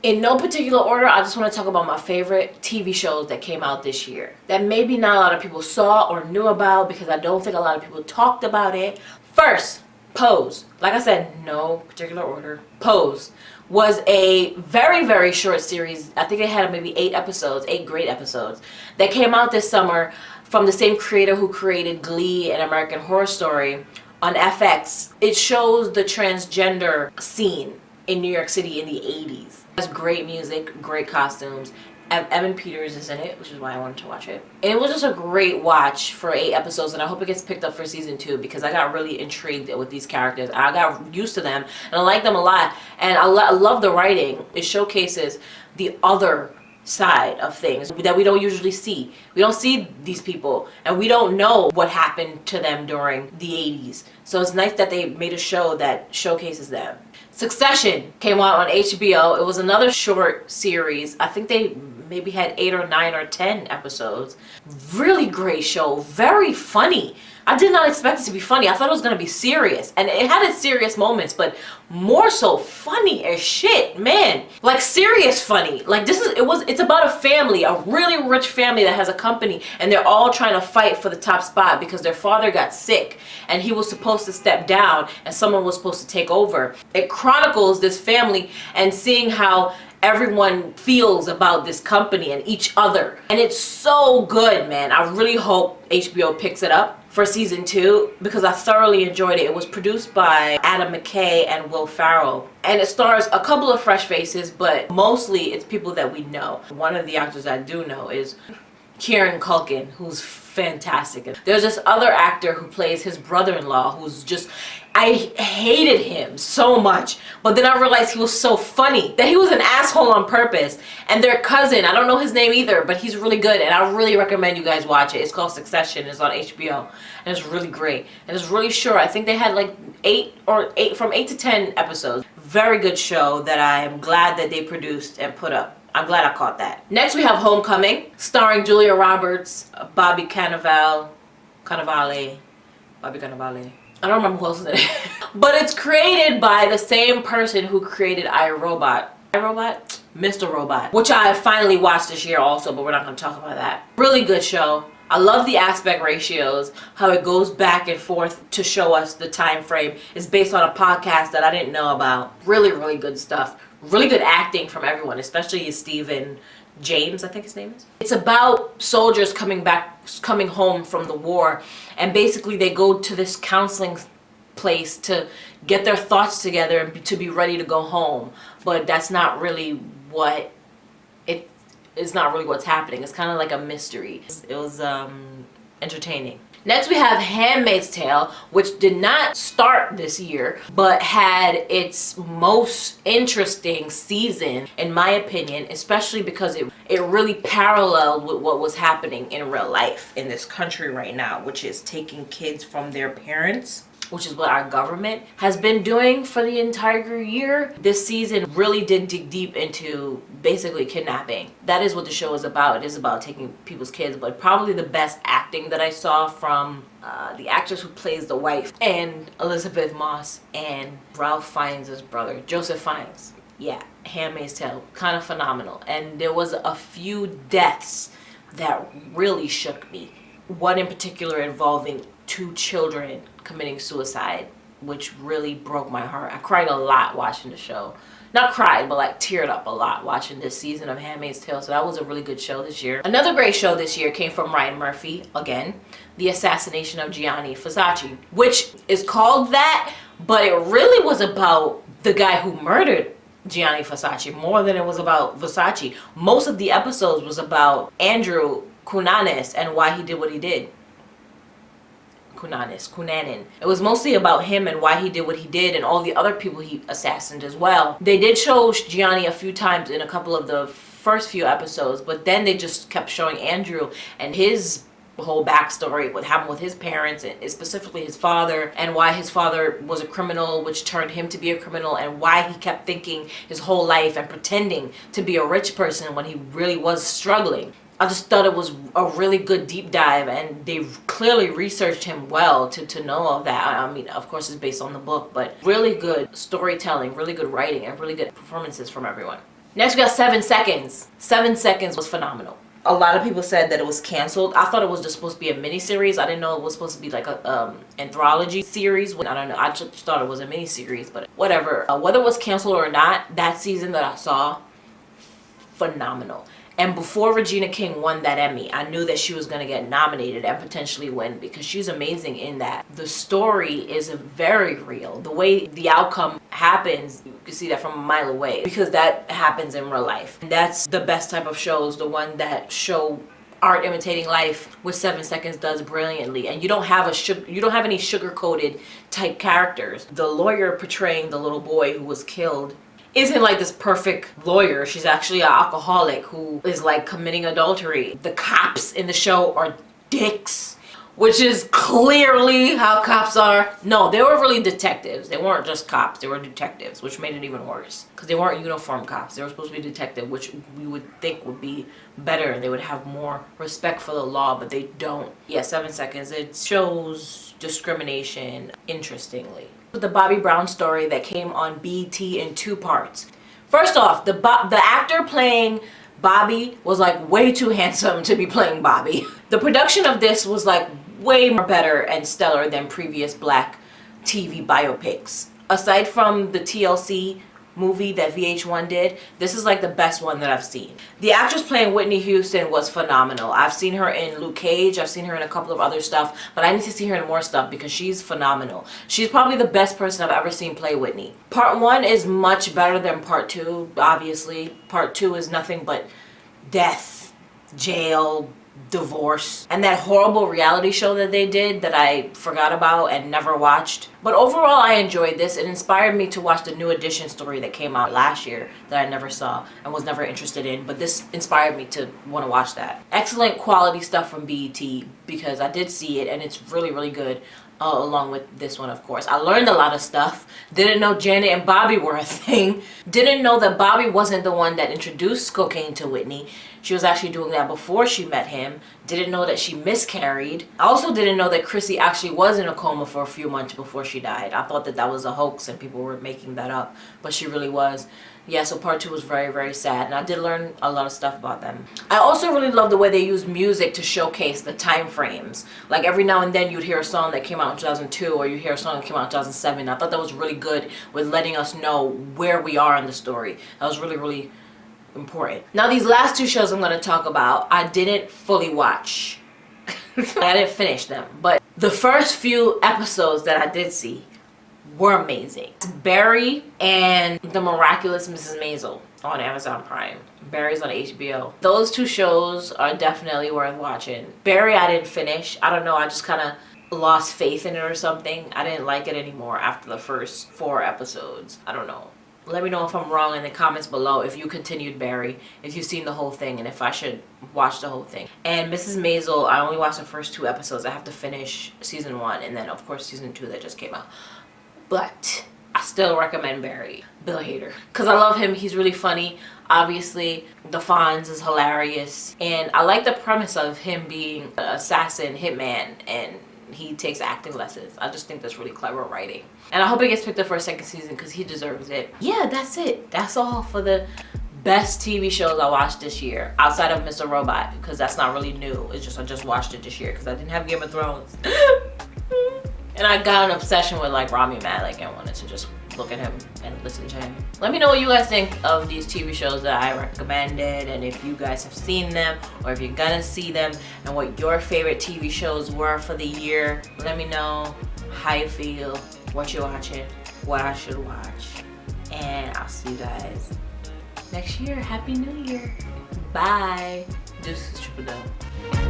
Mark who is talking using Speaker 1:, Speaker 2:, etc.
Speaker 1: In no particular order, I just want to talk about my favorite TV shows that came out this year that maybe not a lot of people saw or knew about because I don't think a lot of people talked about it. First, Pose. Like I said, no particular order. Pose was a very, very short series. I think it had maybe 8 great episodes that came out this summer from the same creator who created Glee and American Horror Story on FX. It shows the transgender scene in New York City in the 80s. It has great music, great costumes. Evan Peters is in it, which is why I wanted to watch it. And it was just a great watch for 8 episodes, and I hope it gets picked up for season 2 because I got really intrigued with these characters. I got used to them, and I like them a lot. And I love the writing. It showcases the other side of things that we don't usually see. We don't see these people, and we don't know what happened to them during the 80s. So it's nice that they made a show that showcases them. Succession came out on HBO. It was another short series. I think they maybe had 8 or 9 or 10 episodes. Really great show. Very funny. I did not expect it to be funny. I thought it was going to be serious. And it had its serious moments, but more so funny as shit, man. Like serious funny. Like it's about a family, a really rich family that has a company, and they're all trying to fight for the top spot because their father got sick and he was supposed to step down and someone was supposed to take over. It chronicles this family and seeing how everyone feels about this company and each other. And it's so good, man. I really hope HBO picks it up for season 2 because I thoroughly enjoyed it. It was produced by Adam McKay and Will Ferrell. And it stars a couple of fresh faces, but mostly it's people that we know. One of the actors I do know is Kieran Culkin, who's fantastic. There's this other actor who plays his brother-in-law who's just, I hated him so much, but then I realized he was so funny, that he was an asshole on purpose. And their cousin, I don't know his name either, but he's really good, and I really recommend you guys watch it. It's called Succession. It's on HBO, and it's really great. And it's really short. I think they had like 8 to 10 episodes. Very good show that I am glad that they produced and put up. I'm glad I caught that. Next we have Homecoming, starring Julia Roberts, Bobby Cannavale. I don't remember who else is in it. But it's created by the same person who created iRobot. Mr. Robot, which I finally watched this year also, but we're not going to talk about that. Really good show. I love the aspect ratios, how it goes back and forth to show us the time frame. It's based on a podcast that I didn't know about. Really, really good stuff. Really good acting from everyone, especially Stephen James, I think his name is. It's about soldiers coming home from the war, and basically they go to this counseling place to get their thoughts together and to be ready to go home. But that's not really what it's not really what's happening. It's kind of like a mystery. It was entertaining. Next we have Handmaid's Tale, which did not start this year, but had its most interesting season, in my opinion, especially because it really paralleled with what was happening in real life in this country right now, which is taking kids from their parents, which is what our government has been doing for the entire year. This season really did dig deep into basically kidnapping. That is what the show is about. It is about taking people's kids, but probably the best acting that I saw from the actress who plays the wife, and Elizabeth Moss, and Ralph Fiennes' brother, Joseph Fiennes. Yeah, Handmaid's Tale, kind of phenomenal. And there was a few deaths that really shook me. One in particular involving 2 children committing suicide, which really broke my heart. I cried a lot watching the show. Not cried, but like teared up a lot watching this season of Handmaid's Tale. So that was a really good show this year. Another great show this year came from Ryan Murphy, again, The Assassination of Gianni Versace, which is called that, but it really was about the guy who murdered Gianni Versace more than it was about Versace. Most of the episodes was about Andrew Cunanan and why he did what he did. Cunanan. It was mostly about him and why he did what he did, and all the other people he assassinated as well. They did show Gianni a few times in a couple of the first few episodes, but then they just kept showing Andrew and his whole backstory, what happened with his parents, and specifically his father, and why his father was a criminal, which turned him to be a criminal, and why he kept thinking his whole life and pretending to be a rich person when he really was struggling. I just thought it was a really good deep dive, and they clearly researched him well to know of that. I mean, of course it's based on the book, but really good storytelling, really good writing, and really good performances from everyone. Next we got 7 Seconds. 7 Seconds was phenomenal. A lot of people said that it was canceled. I thought it was just supposed to be a mini-series. I didn't know it was supposed to be like a anthology series. I don't know. I just thought it was a mini-series, but whatever. Whether it was canceled or not, that season that I saw, phenomenal. And before Regina King won that Emmy, I knew that she was going to get nominated and potentially win because she's amazing in that. The story is very real. The way the outcome happens, you can see that from a mile away because that happens in real life. And that's the best type of shows, the one that show art imitating life, which 7 Seconds does brilliantly. And you don't have any sugar-coated type characters. The lawyer portraying the little boy who was killed isn't like this perfect lawyer. She's actually an alcoholic who is like committing adultery. The cops in the show are dicks, which is clearly how cops are. No, they were really detectives. They weren't just cops, they were detectives, which made it even worse because they weren't uniform cops. They were supposed to be detective, which we would think would be better and they would have more respect for the law, but they don't. Yeah, 7 Seconds, it shows discrimination interestingly. The Bobby Brown story that came on BET in 2 parts. First off, the actor playing Bobby was like way too handsome to be playing Bobby. The production of this was like way more better and stellar than previous black TV biopics. Aside from the TLC movie that VH1 did, this is like the best one that I've seen. The actress playing Whitney Houston was phenomenal. I've seen her in Luke Cage, I've seen her in a couple of other stuff, but I need to see her in more stuff because she's phenomenal. She's probably the best person I've ever seen play Whitney. Part 1 is much better than part 2, obviously. Part 2 is nothing but death, jail, divorce, and that horrible reality show that they did that I forgot about and never watched. But overall, I enjoyed this. It inspired me to watch the New Edition story that came out last year that I never saw and was never interested in, but this inspired me to want to watch that. Excellent quality stuff from BET because I did see it and it's really, really good. Along with this one, of course. I learned a lot of stuff. Didn't know Janet and Bobby were a thing. Didn't know that Bobby wasn't the one that introduced cocaine to Whitney. She was actually doing that before she met him. Didn't know that she miscarried. I also didn't know that Chrissy actually was in a coma for a few months before she died. I thought that that was a hoax and people were making that up, but she really was. Yeah, so part 2 was very, very sad, and I did learn a lot of stuff about them. I also really love the way they use music to showcase the time frames. Like every now and then you'd hear a song that came out in 2002 or you hear a song that came out in 2007. I thought that was really good with letting us know where we are in the story. That was really, really important. Now these last 2 shows I'm going to talk about, I didn't fully watch. I didn't finish them, but the first few episodes that I did see were amazing. Barry and The Miraculous Mrs. Maisel on Amazon Prime. Barry's on HBO. Those 2 shows are definitely worth watching. Barry I didn't finish. I don't know, I just kind of lost faith in it or something. I didn't like it anymore after the first 4 episodes. I don't know. Let me know if I'm wrong in the comments below if you continued Barry, if you've seen the whole thing, and if I should watch the whole thing. And Mrs. Maisel, I only watched the first 2 episodes. I have to finish season 1 and then of course season 2 that just came out. But I still recommend Barry. Bill Hader. Because I love him. He's really funny. Obviously, the Fonz is hilarious. And I like the premise of him being an assassin, hitman, and he takes acting lessons. I just think that's really clever writing. And I hope it gets picked up for a 2nd season because he deserves it. Yeah, that's it. That's all for the best TV shows I watched this year. Outside of Mr. Robot, because that's not really new. It's just I just watched it this year because I didn't have Game of Thrones. And I got an obsession with like Rami Malek and wanted to just look at him and listen to him. Let me know what you guys think of these TV shows that I recommended and if you guys have seen them or if you're gonna see them and what your favorite TV shows were for the year. Let me know how you feel, what you're watching, what I should watch. And I'll see you guys next year. Happy New Year. Bye. This is Triple Dope.